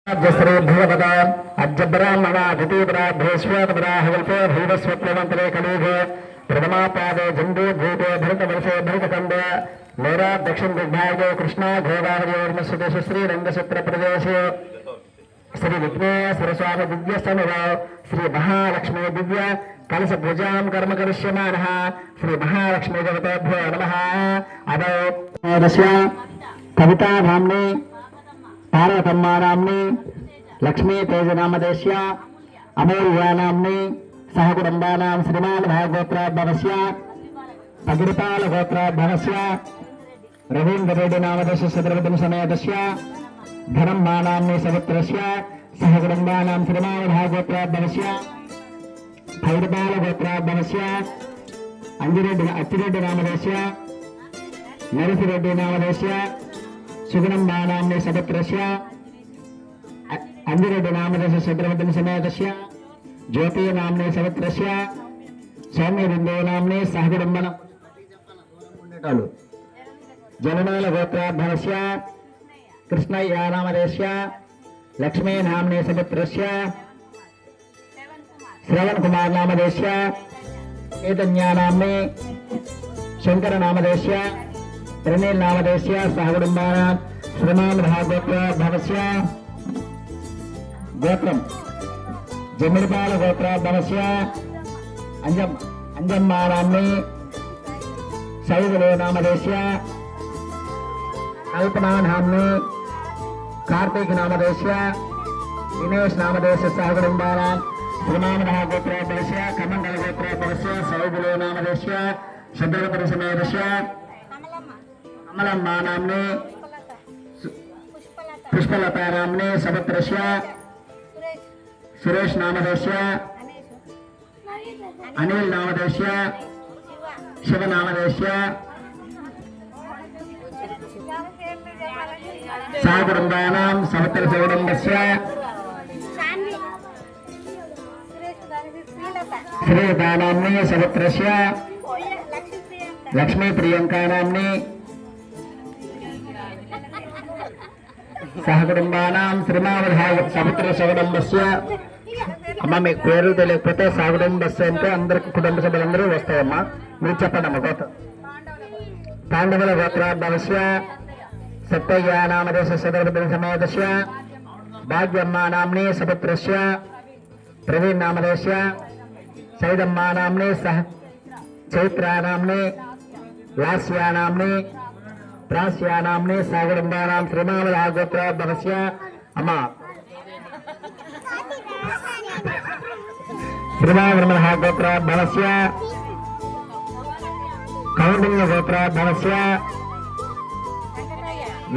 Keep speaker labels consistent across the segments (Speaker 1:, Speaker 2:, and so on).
Speaker 1: श्री भगवत अद्य ब्राह्मणा द्वितीयपराधेश्वराहल्पे भूतस्वप्नवंतरे कलुगे प्रथमा पादे जंबे भूते भरतवर्षे भरतखंडे मेरा दक्षिण दिग्भागे कृष्णा गोदावरी श्री रंगसूत्र प्रदेशे श्री विघ्नेश्वर स्वामी दिव्य समुदाय श्री महालक्ष्मी दिव्य कलश पूजा कर्म करिष्यमानः श्री महालक्ष्मी देवतेभ्यो नमः। अदौ कविता धाम्ने पार्वतम्मा नाम्नी लक्ष्मी तेज नामदेश्या अमूल्या नाम्नी सह कुटुंबानां श्रीमान भागवत्राभवस्य पगिरपाल गोत्राभवस्य रवीन्द्र रेड्डी नामदेश सदरवदन समेतस्य धनम्मा नाम्नी सवित्रस्य सह कुटुंबानां श्रीमान भागवत्राभवस्य भैरपाल गोत्राभवस्य अंजिरेड्डी अच्चिरेड्डी नामदेश्य नरसिरेड्डी नामदेश्य सुगुणम्बा नाम्ने सदत्रस्य अंजिरेड्डी नामदेश सद्रवदन समेतस्य ज्योति नाम्ने सदत्रस्य सौम्यबिंदु नाम्ने सहकुटुंबन जननाल गोत्राभवस्य कृष्णय्य नामदेश्य लक्ष्मी नाम्ने सदत्रस्य श्रवण कुमार नामदेश्य चैतन्य नाम्ने शंकर नामदेश्य प्रणील नामदेश्य सहकुटुंबानां श्रीमान भागवत्राभवस्य गोत्रम जमिरपाल गोत्राभवस्य अंजम्मा नाम्नी सैगुलो नामदेश्य कल्पना नाम्नी कार्तिक नामदेश्य दिनेश नामदेश सहकुटुंबानां श्रीमान भागवत्राभवस्य कमंडल गोत्राभवस्य सैगुलो नामदेश्य शद्रवदन समेतस्य कमलम्मा नाम्ने पुष्पलता नाम्ने सभत्रस्य सुरेश नामदेश्य अनिल नामदेश्य शिव नामदेश्य साकुटुंबानां सभत्रसकुटुंबस्य श्रीलता नाम्ने सभत्रस्य लक्ष्मी प्रियंका नाम्ने सहकुटुंबानां श्रीमावधाय समुद्र सकुटुंबस्य अम्मा మీకు పేరు తెలియకపోతే సకుటుంబస్య అంటే అందరికి కుటుంబ సభ్యులందరూ వస్తాయమ్మా మీరు చెప్పండి అమ్మ గోత్రం పాండవుల గోత్రాభవస్య సత్తయ్య నామదేశ సదర్భ సమేతస్య భాగ్యమ్మ నామ్ని సపుత్రస్య ప్రవీణ్ నామదేశ్య సైదమ్మ నామ్ని సహ చైత్ర నామ్ని లాస్య నామ్ని प्रास्या नाम्ने साकुटुंबानां श्रीमावधाय गोत्राभवस्य अम्मा श्रीमावधाय गोत्राभवस्य कौंडिन्य गोत्राभवस्य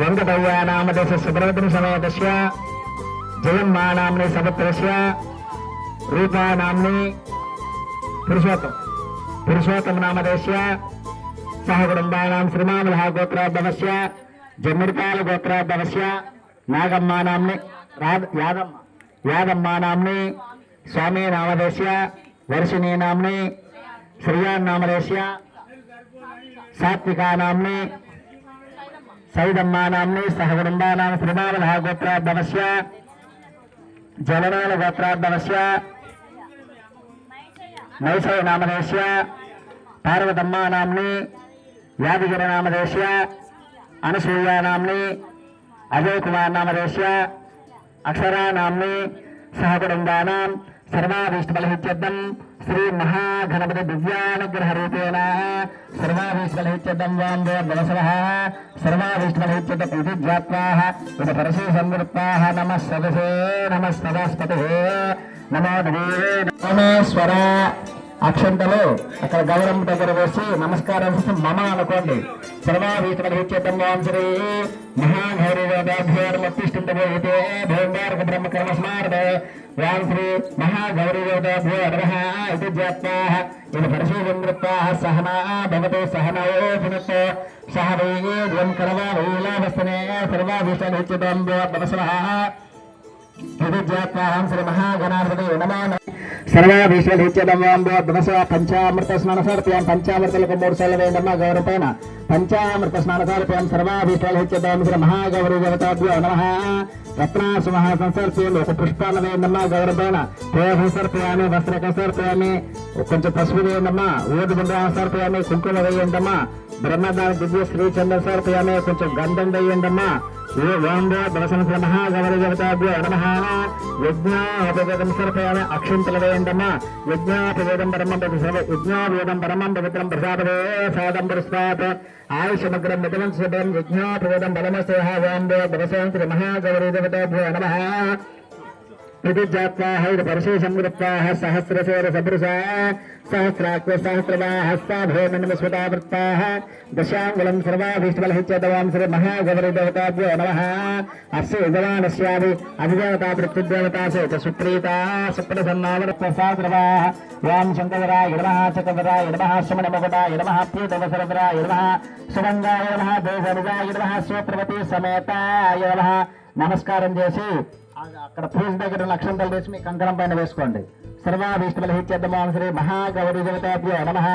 Speaker 1: वेंकटय्य नामदेश सुब्रह्मण्य समेतस्य जयम्मा नाम्ने सपुत्रस्य रूपा नाम्नी पुरुषोत्तम नामदेश्य सहकुटुंबानां श्रीमावधाय गोत्राभवस्य जम्मिरपाल गोत्राभवस्य नागम्मा नाम्नि यादम्मा नाम्नि स्वामी नामदेश्य वर्षिणी नाम्नि श्रियान् नामदेश्य सात्विका नाम्नि सैदम्मा नाम्नि सहकुटुंबानां श्रीमावधाय गोत्राभवस्य जलनाल गोत्राभवस्य नैषय नामदेश्य पार्वतम्मा नाम्नि यादगिरी नामदेश्य अनसूया नाम्नी अजय कुमार नामदेश्य अक्षरा नाम्नी सहकुटुंबानां सर्वाभीष्टफलहित्यर्थं श्री महागणपति दिव्यानुग्रह रूपेण सर्वाभीष्टफलहित्यर्थं वान्दे नमः सर्वाभीष्टफलहित्यर्थ प्रतिज्ञात्वाः इति परशे संवृत्ताः नमः सदसे नमः सदास्पतिः नमो देवे नमेश्वर అక్షంతలు అక్కడ గౌరవం దగ్గర వేసి నమస్కారం చేసి మమ అనుకోండి సర్వాభీష్టం శ్రీ మహాగౌరీవేదాభ్యోర్మత్తిష్ఠింతభూతే భోంగార్క బ్రహ్మ కర్మ స్మారదే యాం శ్రీ మహాగౌరీవేదాభ్యో నమః ఇతి జ్ఞాత్వాః ఇది పరిశీలనృత్వాః సహనా భవతు సహనో భునక్తో సహ వీర్యం కరవావీలావస్తనే సర్వాభీష్టం నమః ఇది జ్ఞాత్వాహం శ్రీ మహాగణాధిపతే నమః सर्वाभीष्टदमस पंचामृत स्नान समर्पयाम पंचामृतలకు 3 సార్లు వేయండమ్మ గౌరవ పైన పంచామృత స్నాన సమర్పయాం सर्वाभीष्टदम महागौरी देवताभ्यो नमः రత్నాసుమహ సంసర్పయామి ఒక పుష్పాన్ని వేయండమ్మా గౌరవైన సంసర్పయామి వస్త్రకం సమర్పయామి కొంచెం పసుపు వేయండమ్మా ఊది బుండ్రాన్ని సమర్పయామి కుంకుమ వేయండమ్మా బ్రహ్మదాన దివ్య శ్రీ చంద్ర సమర్పయామి కొంచెం గంధం వేయండమ్మా మహాగౌరీదేవతాభ్యో నమః యజ్ఞోపవేదం సమర్పయామి అక్షింతలు వేయండమ్మా యజ్ఞోపవేదం పరమం పవిత్రం ప్రసాదవే సాదం పురస్వాత్ ఆయుషమగ్రం మితవంశం యజ్ఞోపవేదం బలమసేహ వాంబో భవసంతి మహాగౌరీదేవతాభ్యో నమః ఇది జాత్వాహ ఇది పరిశేషం వృత్తాః సహస్రశేర సభృశా సహస్రాక్వ సహస్రవాహస్సాభోమన్మస్వతావృత్తాః దశాంగులం సర్వాభీష్టబలహిత్యదవాం శ్రీ మహాగౌరీదేవతాభ్యో నమః అస్య యజమానస్యాది అధిదేవతా పృథ్వీదేవతాసేత సుప్రీతా సుప్రసన్నావృత్తాః వాం శంకరాయ నమః చక్రధరాయ నమః శమనముకుటాయ నమః ప్రీతవసరధరాయ నమః సుమంగాయ నమః దేవరుజాయ నమః స్వప్రవతి సమేతాయ నమః. నమస్కారం చేసి అక్కడ పూజ దగ్గర అక్షంతలు తీసి మీ కంకణం పైన వేసుకోండి. సర్వాభీష్టబలహిత్యర్థమాం శ్రీ మహాగౌరీదేవతాభ్యో నమః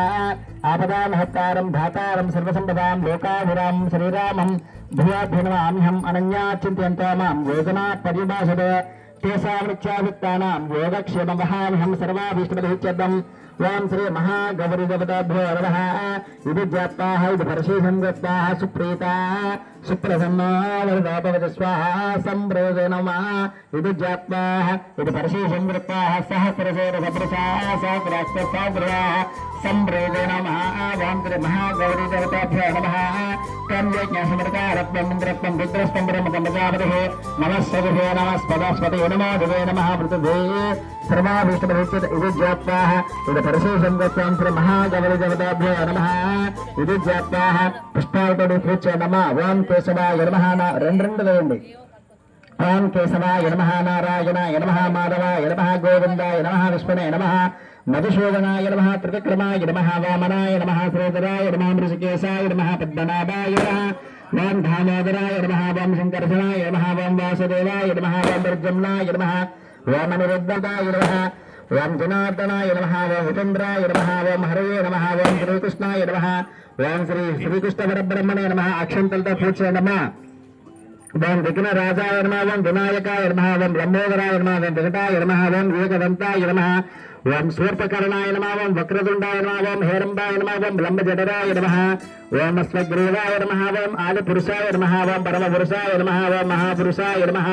Speaker 1: ఆపదామహత్తారం ధాతారం సర్వసంపదాం లోకాభిరాం శ్రీరామం భూయాభ్యనమామ్యహం అనన్యాచింత్యంతో మాం యోజనా పర్యుభాషతే తేషామృత్యాభిత్తానాం యోగక్షేమం వహామ్యహం సర్వాభీష్టబలహిత్యర్థం ఓం శ్రీ మహాగౌరీదేవతాభ్యో నమః. ఇది జాత్వాహ ఇది పరిశేషం గత్వాహ సుప్రీతా సుప్రసన్నా వరదాపవతి స్వాహా సంప్రోజే నమః. ఇది జాత్వాహ ఇది పరిశేషం గత్వాహ సహస్రశేర సప్రసా సహస్రాక్ష సహస్రాః సంప్రోజే నమః. ఓం శ్రీ మహాగౌరీదేవతాభ్యో నమః. కన్యజ్ఞాసమృతారత్నం ఇంద్రత్వం రుద్రస్తం బ్రహ్మకం ప్రజాపతిః నమస్పతిభే నమస్పదాస్పతే నమో దివే నమః పృథివే సర్వాభీష్టబలహిత్యర్థం. ఇది జాత్వాహ ఇది పరిశేషం గత్వాం శ్రీ మహాగౌరీదేవతాభ్యో నమః. ఇది జాత్వాహ పుష్పాలతో నమః. ఓం కేశవాయ నమః రెండు వేయండి. ఓం కేశవాయ నమః నారాయణాయ నమః మాధవాయ నమః గోవిందాయ నమః విష్ణునే నమః మధుసూదనాయ నమః త్రివిక్రమాయ నమః వామనాయ నమః శ్రీధరాయ నమః ఋషికేశాయ నమః పద్మనాభాయ నమః ఓం దామోదరాయ నమః ఓం శంకర్షణాయ నమః ఓం వాసుదేవాయ నమః ఓం దుర్జమ్నాయ నమః ఓం అనిరుద్ధాయ నమః ఓం జనార్దనాయ నమః ఓం ఉపేంద్రాయ నమః ఓం హరయే నమః ఓం శ్రీకృష్ణాయ నమః ఓం శ్రీకృష్ణ పరబ్రహ్మణే నమః. అక్షంతలతో పూజ చేయండమ్మా. ఓం విఘ్నరాజాయ నమః ఓం వినాయకాయ నమః ఓం లంబోదరాయ నమః ఓం వెంకటాయ నమః ఓం ఏకదంతాయ నమః ఓం శూర్పకర్ణాయ నమః ఓం వక్రతుండాయ నమః ఓం హేరంబాయ నమః ఓం లంబజఠరాయ నమః ఓం అశ్వగ్రీవాయ నమః ఓం ఆదిపురుషాయ నమః ఓం పరమపురుషాయ నమః ఓం మహాపురుషాయ నమః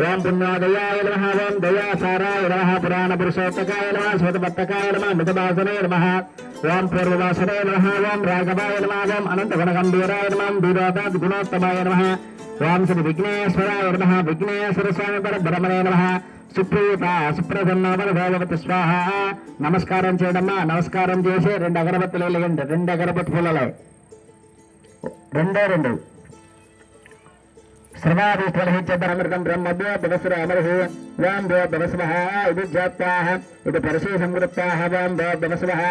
Speaker 1: ఓం పుణ్యోదయాయ నమః ఓం దయాసారాయ నమః పురాణ పురుషోత్తకాయ నమః స్వతపత్తకాయ నమః మృతవాసనే నమః ఓం పూర్వవాసనే నమః ఓం రాఘవాయ నమః ఓం అనంతగుణగంభీరాయ నమః వీరోదాత్ గుణోత్తమాయ నమః ఓం శ్రీ విఘ్నేశ్వరాయ నమః విఘ్నేశ్వర స్వామి పరబ్రహ్మణే నమః. సుప్రీత సుప్రసన్నవరభగవతి స్వాహ. నమస్కారం చేయడమ్మా. నమస్కారం చేసి రెండు అగరబత్తులు వెలిగండి. రెండు అగరబత్తి పూలలో రెండు సర్వాభీష్టబలహిత్యర్థమృతం బ్రహ్మభ్యో భవస్ర అమరహి వాం భో భవస్వః. ఇది జాత్వాహ ఇది పరిశేషం వృత్తాః వాం భో భవస్వః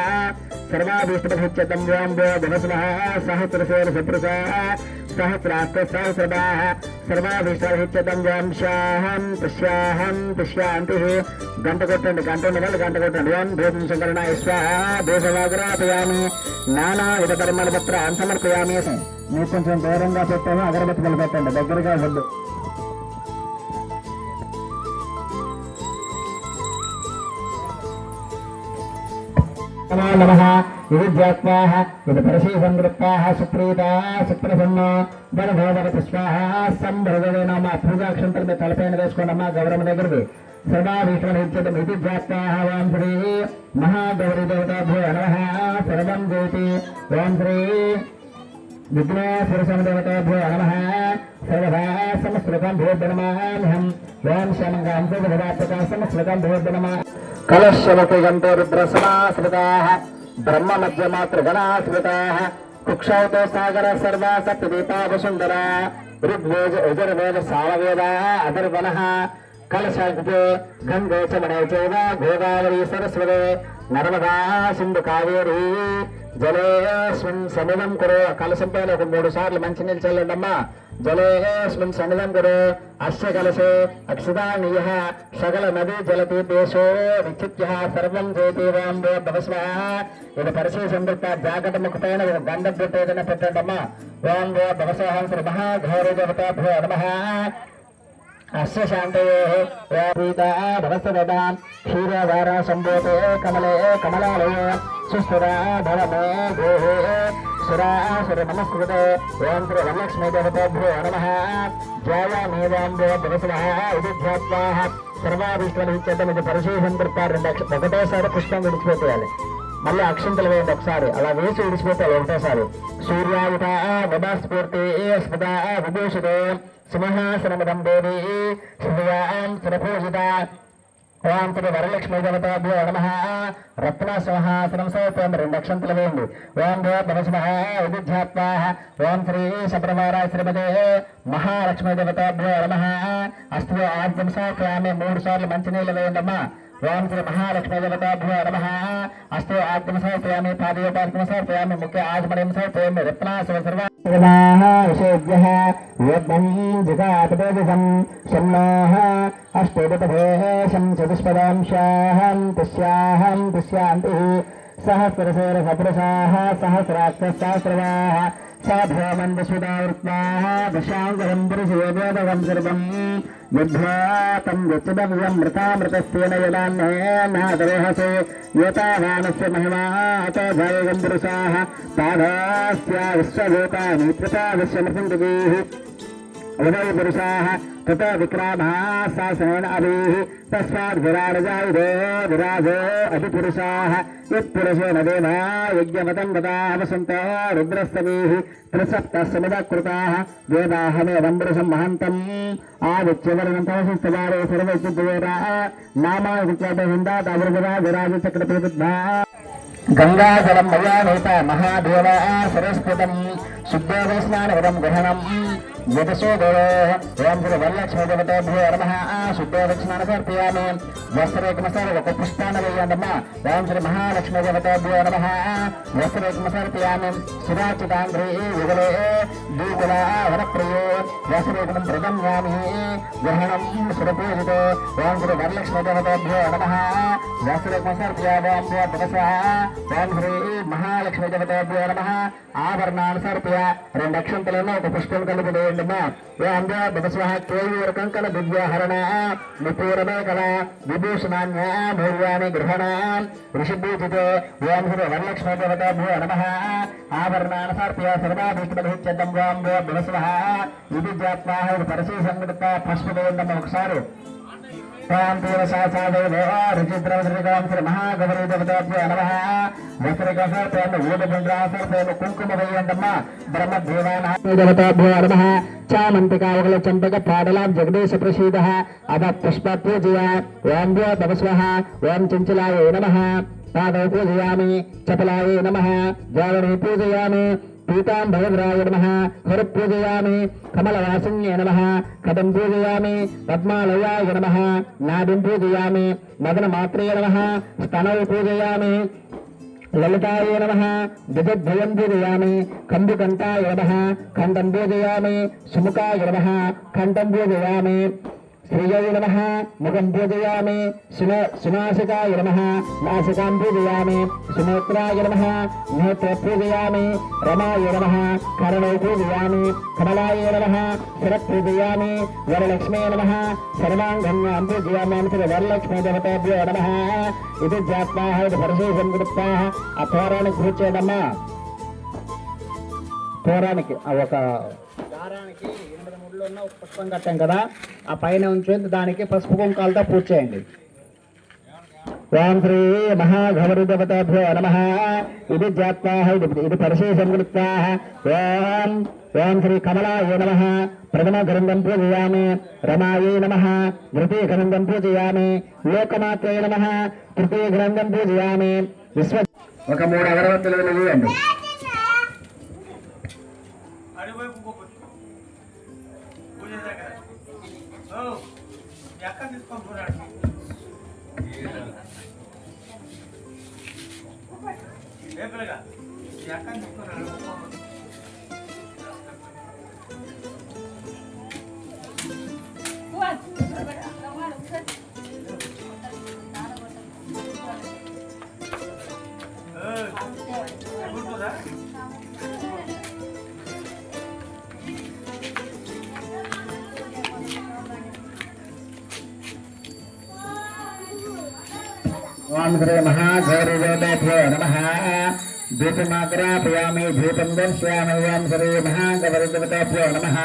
Speaker 1: సర్వాభీష్టబలహిత్యర్థం వాం భో భవస్వః సహస్రశేర సప్రసా సహస్రాక్ష సహస్రదాః సర్వాభీష్టబలహిత్యర్థం వాం శాహం పశ్యాహం పశ్యాంతి. గంట కొట్టండి. గంట మొదలు గంట కొట్టండి. ఓం భూమి శంకరణాయ స్వాహ. దేశవాగ్రాపయామి నానావిధ పరిమళ పత్రాన్ సమర్పయామి. మీరు కొంచెం దూరంగా పెట్టాము. అగరబత్తులు పెట్టండి. దగ్గరగా వద్దు. నమః. ఇది జాత్వాహ ఇది పరిశేషం వృత్తాః సుప్రీతా సుప్రసన్నా వరభగవతి స్వాహ సంభ్రవే నమ. పూజాక్షంతలు మీ తలపైన వేసుకోండమ్మా. గౌరమ్మ దగ్గరది సర్వాభీష్టబలహిత్యర్థం. ఇది జాత్వాహ ఓం శ్రీ మహాగౌరీదేవతాభ్యో నమః. సర్వం జయతి. ఓం శ్రీ విఘ్నేశ్వరస్వామిదేవతాభ్యో నమః. సర్వదా సంస్కృతం భూర్ధనమాహం. ఓం శ్యామంగాం భూపదాత్మక సంస్కృతం భూర్ధనమా. కలశవతి గంతో రుద్రసమాశ్రితాః బ్రహ్మ మధ్యమాతృగణాశ్రితాః కుక్షౌతో సాగర సర్వా సప్తదీపావసుందరా ఋగ్వేద యజుర్వేద సామవేద అథర్వణః కలశాంకే గంగే చ మణే చైవ గోదావరి సరస్వతే నర్మదా సింధు కావేరీ జలేస్మిన్ సన్నిధం కురు. కలశం పైన ఒక 3 సార్లు మంచినీళ్ళు చల్లండమ్మా. జలేస్మిన్ సన్నిధం కురు. అస్య కలశే అక్షితానీయః సకల నదీ జలతీర్థేషు విచిత్యః సర్వం జయతి వాం భో భవస్వః. ఇది పరిశేషం వృత్త. జాగట ముఖ పైన ఒక గంధం బొట్టు ఏదైనా పెట్టండమ్మా. ఓం భో భవస్వః శ్రీ మహాగౌరీదేవతాభ్యో నమః. अस्य शान्तये पीता भवस्तदां क्षीरधारा सम्भूते कमले कमलालये सुस्थिरा धरमे देहे सुरासुरनमस्कृते ओं श्री वरलक्ष्मी देवताभ्यो नमः ध्यायामेवाम्बो दिवसः इति ध्यात्वा సర్వాభిష్టమిది పరిశీలన పెడతారు. ఒకటేసారి పుష్పం విడిచిపెట్టేయాలి, మళ్ళీ అక్షంతలు వేయండి ఒకసారి, అలా వేసి విడిచిపెట్టాలి ఒకటేసారి. సూర్యాయుత వదాస్ఫూర్తి స్మృత విభూషితే సింహాసనమిదం దేవి శ్రీయాం సురభూషిత ఓం శ్రీ వరలక్ష్మీ దేవతాభ్యో నమః రత్న సింహాసనం సమర్పయామి. 2 అక్షంతలు వేయండి. ఓం దేవతమస్మః విద్యాత్మా ఓం శ్రీ శబ్రమారా శ్రీమతే మహాలక్ష్మీ దేవతాభ్యో నమః అస్తు ఆద్యం సమర్పయామి. 3 సార్లు మంచినీళ్ళు వేయండమ్మా. ఓం శ్రీ మహాలక్ష్మీ దేవతాభ్యో నమః అస్తు ఆద్యం సమర్పయామి. పాదయోపార్కం సమర్పయామి. ముఖ్య ఆజ్మణం సమర్పయామి. రత్నాసవ సర్వ విషేభ్యః యజ్ఞం జిగాపదేశం షణ్ణోః అష్టోదపదేశం చతుష్పదాంశాహం తస్యాహం తస్యాంతి సహస్రశేర సపురుషాః సహస్రాక్షసహస్రవాః సాభ్యోమందసుదావృత్వాః దశాంగరం పురుషయోగం సర్వం యుద్ధాతం యచ్చదవ్యం మృతామృతస్యేన యదాన్నేనాదరోహసే యోతావానస్య మహిమాత భయోగం పురుషాః తాదాస్య విశ్వభూతాని ప్రతాదస్య మృతంగీః ఉదయ పురుషాః తతో విక్రామः శాసనేన అభిః తస్మాత్ విరాజాయుధో విరాజో అధిపురుషాః యత్పురుషేణ దేవా యజ్ఞమతం గతాః వసంతో రుద్రస్తమీః త్రిసప్తసముదకృతాః వేదాహమేవం పురుషం మహంతం ఆదిత్యవర్ణం తమసిస్తవారే సర్వైద్యువేరా నామావిఖ్యాతహిందాత వృగదా విరాజ చక్రప్రతిద్భా గంగాజలం మయా నేత మహాదేవ సరస్వతం శుద్ధోదస్నానవరం గ్రహణం యదశోదయో ఓం శ్రీ వరలక్ష్మీ దేవతాభ్యో నమః శుద్ధోదస్నాన సమర్పయామి. వస్త్రేకమసారి ఒక పుష్పాన్ని వేయండమ్మా. ఓం శ్రీ మహాలక్ష్మీ దేవతాభ్యో నమః వస్త్రేకమ సమర్పయామి. సురాచితాంధ్రీ యుగలే దూగుల వరప్రియో వస్త్రేకమం ప్రగమ్యామి. గ్రహణం సురపూజితో ఓం శ్రీ వరలక్ష్మీ దేవతాభ్యో నమః వస్త్రేకమ సమర్పయామి. దివస ఓం శ్రీ మహాలక్ష్మీ దేవతాభ్యో నమః ఆభరణాన్ని సమర్పయ. 2 అక్షంతలను ఒక పుష్పం కలిపి వేయండమ్మా. ఓం దివస్వ కేయూర కంకణ దివ్యహరణ నిపూరమే కళ విభూషణాన్య మూల్యాన్ని గ్రహణ ఋషిభూజితో ఓం శ్రీ వరలక్ష్మీ దేవతాభ్యో నమః ఆభరణాన్ని సమర్పయ. సర్వాభీష్టమధిత్యర్థం ఓం దివస్వ ఇది జాత్వా పరిశీలన పుష్ప వేయండమ్మా ఒకసారి. రుచిద్రవశ్రీకాం శ్రీ మహాగౌరీ దేవతాభ్యో నమః వస్త్రకసర్పయామి. ఊదపుండ్రాసర్పయామి. కుంకుమ వేయండమ్మా. బ్రహ్మదేవాభ్యో నమః చామంతికావగల చంపక పాడలాం జగదీశ ప్రసీదః అద పుష్ప పూజయ. ఓం తపస్వః ఓం చంచలాయ నమః పాదౌ పూజయామి. చపలాయ నమః జావనే పూజయామి. పీతాంబరధరాయ నమః హర పూజయామి. కమలవాసిన్యే నమః కదం పూజయామి. పద్మాలయాయ నమః నాభిం పూజయామి. మదనమాత్రే నమః స్తనౌ పూజయామి. లలితాయ నమః ద్విజద్వయం పూజయామి. కంబుకంఠాయ నమః ఖండం పూజయామి. సుముఖాయ నమః ఖండం పూజయామి. శ్రీయై నమః ముఖం పూజయామి. సునాసికాయ నమః నాసికాం పూజయామి. సునేత్రాయ నమః నేత్ర పూజయామి. రమాయ నమః కరణౌ పూజయామి. కమలాయ నమః శిర పూజయామి. వరలక్ష్మీ నమః సర్వాంగన్యాం పూజయామి. శ్రీ వరలక్ష్మీ దేవతాభ్యో నమః ఇది జాత్వా పరిశేషం కృత్వా ఆ తోరానికి కూర్చోదమ్మా. తోరానికి ఒక దారానికి 8 ముళ్ళు ఉన్న ఒక పుష్పం కట్టాం కదా, ఆ పైన ఉంచేది దానికి పసుపు కుంకాలతో పూజ చేయండి. ఓం శ్రీ మహాగౌరీ దేవతాభ్యో నమః ఇది జాత్వా ఇది పరిశేషం కృత్వా ఓం శ్రీ కమలాయ నమః ప్రథమ గ్రంథం పూజయామి. రమాయై నమః ద్వితీయ గ్రంథం పూజయామి. లోకమాత్రే నమః తృతీయ గ్రంథం పూజయామి. ఒక 3 అగరవత్తులు వేయండి. ఓం శ్రీ మహాగౌరీదేవతాభ్యో నమః. దీపమాగ్రాపయామి, దీపం దర్శయామి. ఓం శ్రీ మహాగౌరీదేవతాభ్యో నమః.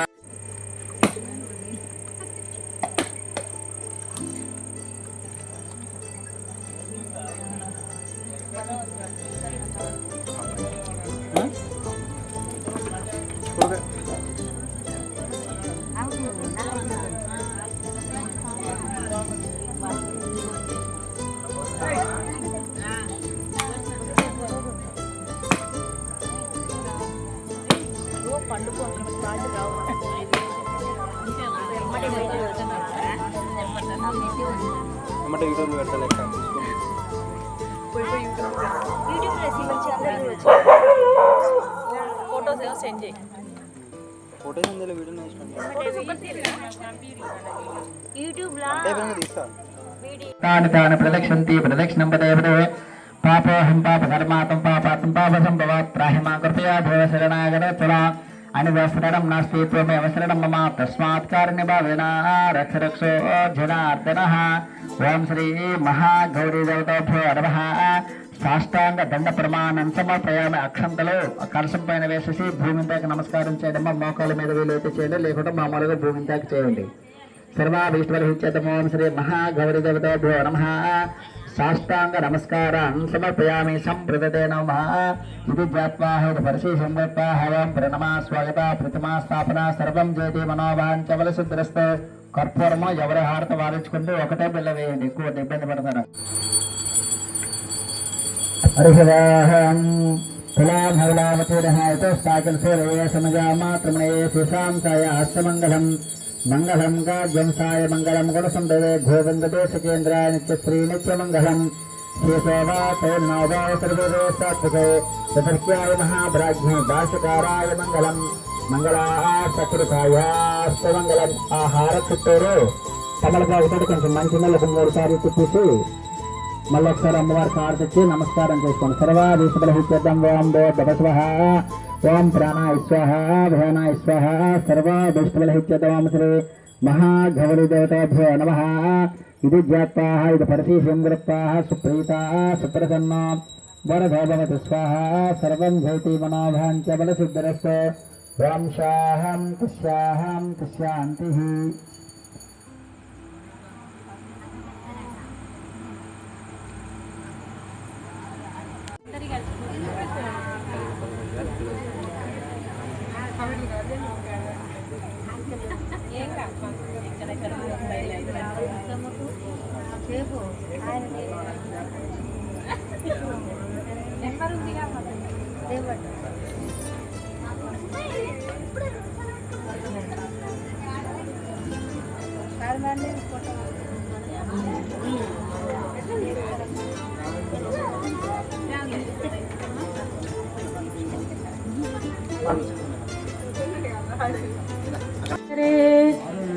Speaker 1: తాని తాని ప్రదక్షిణంతి ప్రదక్షిణం పదేవదే పాపోహం పాపకర్మాతం పాపాతం పాపసంభవాత్ త్రాహిమా కృపయా దేవ శరణాగత అనువసరణం నాస్తి త్వమేవ శరణం మమ తస్మాత్ కారుణ్యభావేన రక్ష రక్షో జనార్దనః. ఓం శ్రీ మహాగౌరీదేవతాభ్యో నమః. సాష్టాంగ దండ ప్రమాణం సమర్పయామి. అక్షంతలో కలశం పైన వేసేసి భూమి దాకా నమస్కారం చేయడం, మోకాల మీద వీలైతే చేయండి, లేకుంటే మామూలుగా భూమి దాకా చేయండి. సర్వాభీష్టఫలసిద్ధ్యర్థం. ఓం శ్రీ మహాగౌరీదేవతాభ్యో నమః. సాష్టాంగ నమస్కారం సమర్పయామి. సంప్రదతే నమః. ఇది జ్ఞాత్వా పరిశేషం దత్వా హవం ప్రణమా స్వాగత ప్రతిమా స్థాపన సర్వం జయతి మనోవాంఛబలసిద్ధిరస్తు. కర్పూరము ఎవరి హారత వారించుకుంటూ ఒకటే బిల్ల వేయండి, ఎక్కువ ఇబ్బంది పడతారు. హరిహవాహం తులాభవలావతీరహాయతోస్తాకల్ సూరయ సమజామాత్రమణే శేషాంసాయ హస్తమంగళం. మంగళం గాజ్యంసాయ మంగళం గుణసంభవే గోవిందదేశకేంద్రాయ నిత్యశ్రీ నిత్యమంగళం. శేషోవాసర్వే సాత్వికే చతుర్ఖ్యాయ మహాభ్రాజ్ఞే భాషకారాయ మంగళం. మంగళాశకృతాయాస్తమంగళం. ఆ హార చుట్టూరు తమలపాకుతో కొంచెం మంచి నెలకు 3 సార్లు తిప్పేసి మళ్ళీ ఒకసారి అమ్మవారికి హారతిచ్చి నమస్కారం చేసుకోండి. సర్వాధీశబలహిత్యర్థం. ఓం భోర్భవస్వః. ఓం ప్రాణాయ స్వాహ భయానాయ స్వాహ. సర్వాభీష్టబలహిత్యర్థం. ఓం శ్రీ మహాగౌరీదేవతాభ్యో నమః. ఇది జ్ఞాత్వా ఇది పరిశీష్యం దృత్వా సుప్రీతా సుప్రసన్నా వరదో భవతు స్వాహ. సర్వం జయతి మనోవాంఛబలసిద్ధిరస్తు. ఓం శాహం తస్యాహం తస్యాంతిః.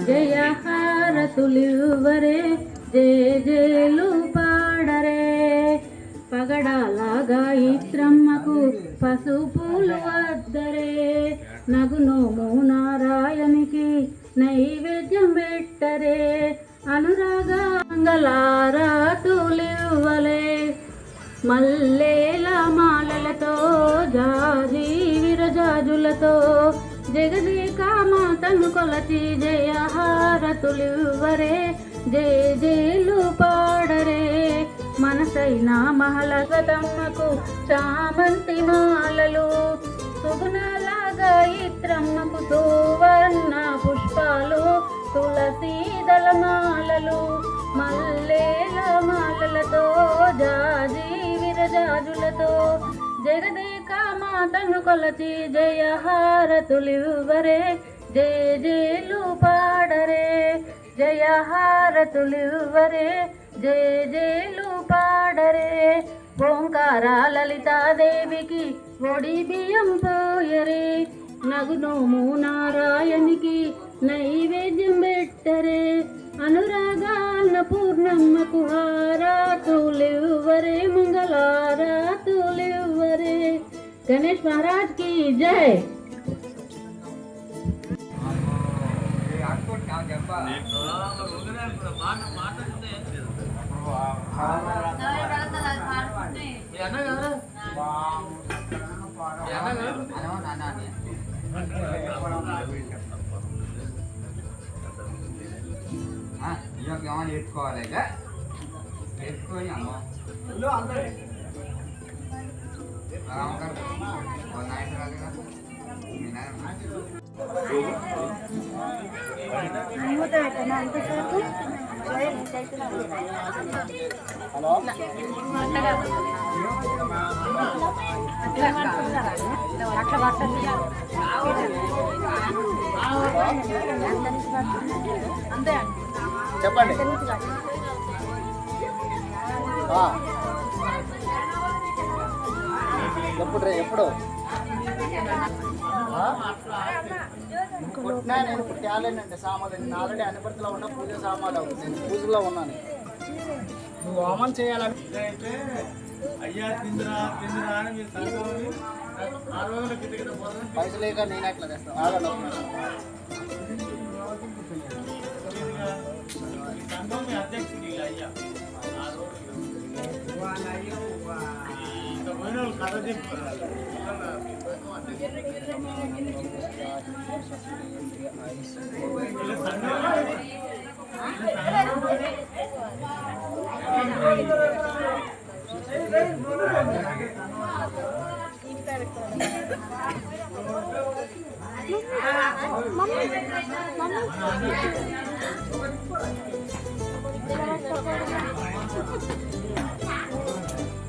Speaker 2: జయ హారతులివ్వరే, జయ జయలు పాడరే. పగడాల గాయత్రమ్మకు పసుపులు వద్దరే. నగునోము నారాయణికి నైవేద్యం పెట్టరే. అనురాగ మంగళారాతులివ్వలే. మల్లేల మాలలతో జాజి విరజాజులతో జగదేక మాతను కొలచి జయ హారతులివ్వరే, జయ జయలు పాడరే. మనసైన మహలగతమ్మకు చామంతి మాలలు, సుగుణాల గాయత్రమ్మకు సువర్ణ పుష్పాలు, తులసీదళ మాలలు, మల్లేల మాలలతో జాజి విరజాజులతో జగదేక మాతను కొలచి జయ హారతులివ్వరే, జయ జయలు పాడరే. జయ హారతులివ్వరే, జయ జయలు పాడరే. ఓంకార లలితాదేవికి ఒడి బియ్యం పోయరే. నగునోము నారాయణికి నైవేద్యం పెట్టరే. అనురాగాన పూర్ణమ్మకు హారతులివ్వరే, మంగళారాతులివ్వరే. గణేష్ మహారాజ్ की जय.
Speaker 3: మాట పూజకి ఏమైనా చేసుకోవాలి ఇక చేసుకొని అమ్మ నాయన రాదుగా మీ
Speaker 1: చెప్పండి. ఎప్పుడు పుట్టినా నేను ఇప్పుడు తేలేనండి సామాన్లు. నేను ఆల్రెడీ అనుపతిలో ఉన్న పూజ సామాన్లు నేను పూజలో ఉన్నాను. నువ్వు హోమం చేయాలని పైసలు లేక నేను ఎట్లా తెస్తాను ఆగండి.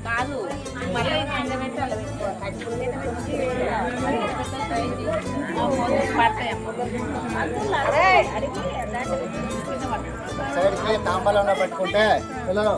Speaker 2: కాదు మళ్ళీ
Speaker 1: సైడ్కి తాంబాలంలో పెట్టుకుంటే పిల్లలు